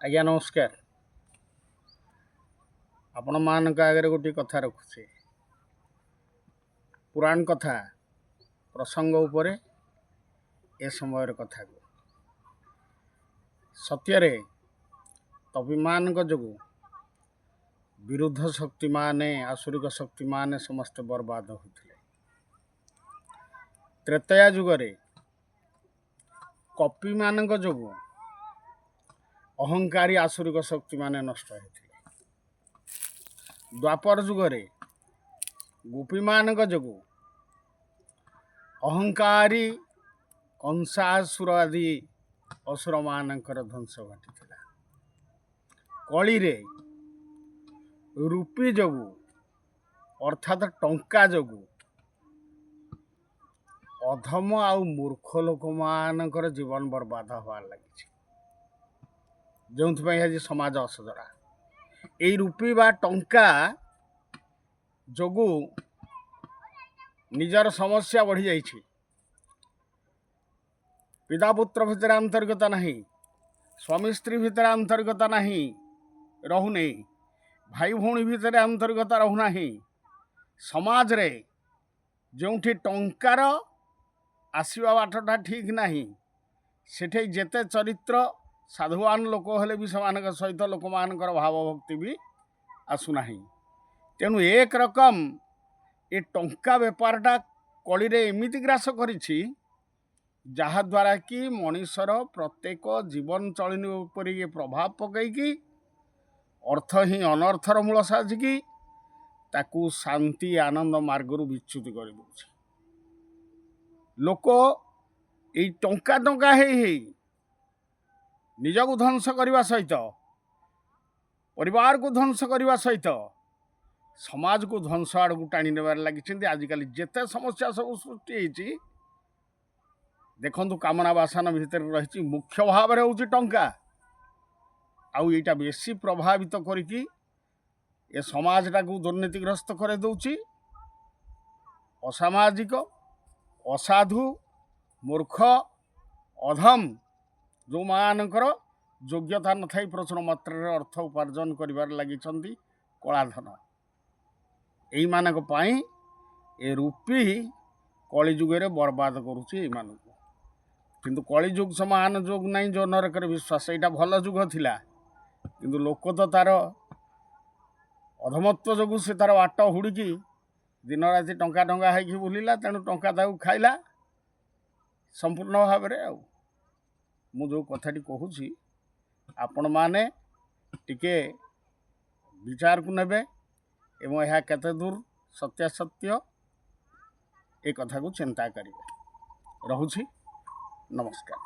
आज्ञा नमस्कार। आपण मान आगे गोटे कथा रखुचे पुराण कथा प्रसंग उपरे ए समय कथा को सत्य तभिमान जो विरुद्ध शक्ति माने आसुरिक शक्ति माने समस्त बर्बाद होते। त्रेतया जुगरे कपि मान जो अहंकारी आसुरिक शक्ति माने नष्ट होते। द्वापर जुगरे गोपी मान जो अहंकारी कंसासुर आदि असुर मानकर ध्वंस घटी। कली रे रूपी जोगु अर्थात टंका जोगु अधम आउ मूर्ख लोक मानकर जीवन बर्बाद हबार लगी। जो आज समाज असजड़ा यही रूपी बा टंका जोगु निजर समस्या बढ़ी जाइए। पिता पुत्र भितर अंतर्गत नहीं, स्वामी स्त्री भितर अंतर्गत नहीं रहुने, भाई भौणी भितर अंतर्गत रहुना। समाज रे जोठी टंकार आसवा बाटटा ठीक नहीं, सेठे जेते चरित्र साधुवान लोक हेले भी समान सहित लोक मानकर भाव भक्ति भी आसुना। तेणु एक रकम ये टंका बेपारटा कली रे एमिति ग्रास करिछि जहा द्वारा कि मनुष्यर प्रत्येक जीवन चलनी उपर ये प्रभाव पकईकि अर्थ ही अनर्थर मूल साजिकी ताकू शांति आनंद मार्गरू विच्युत कर दउछि। लोक ये टंका टंका हे निजक ध्वंस करने सहित परिवार को ध्वंस करने सहित समाज को ध्वंस आड़ को टाणी नेबार लगी। आजिकल जेते समस्या सब सृष्टि होती देखु कामना बासना भितर रही मुख्य भाव में हूँ टंका आउ यहाँ बेसी प्रभावित करके ए समाजटा को दुर्नीतिग्रस्त कर दउछि। असामाजिक असाधु मूर्ख अधम जो मानकर योग्यता न थाई प्रचुर मात्रा अर्थ उपार्जन करिवार लगी कलाधन यही मानक पाई ए रूपी कली जुगे बर्बाद करुच्ची। किंतु कली जुग समान जुग नहीं जो नरक विश्वास यहाँ भल जुग थिला, किंतु लोक तो तार अधमत्व जोगु से तार वाट हुड़की दिन राति टंका टंका है बुलिला। तेणु टंका ताकू खाइला संपूर्ण भाव में। मु जो कथाटी कहूँ आपण माने टिके विचार को नेबे एवं यह केते दूर सत्यासत्य एक कथा को चिंता करेंगे। रहुछि नमस्कार।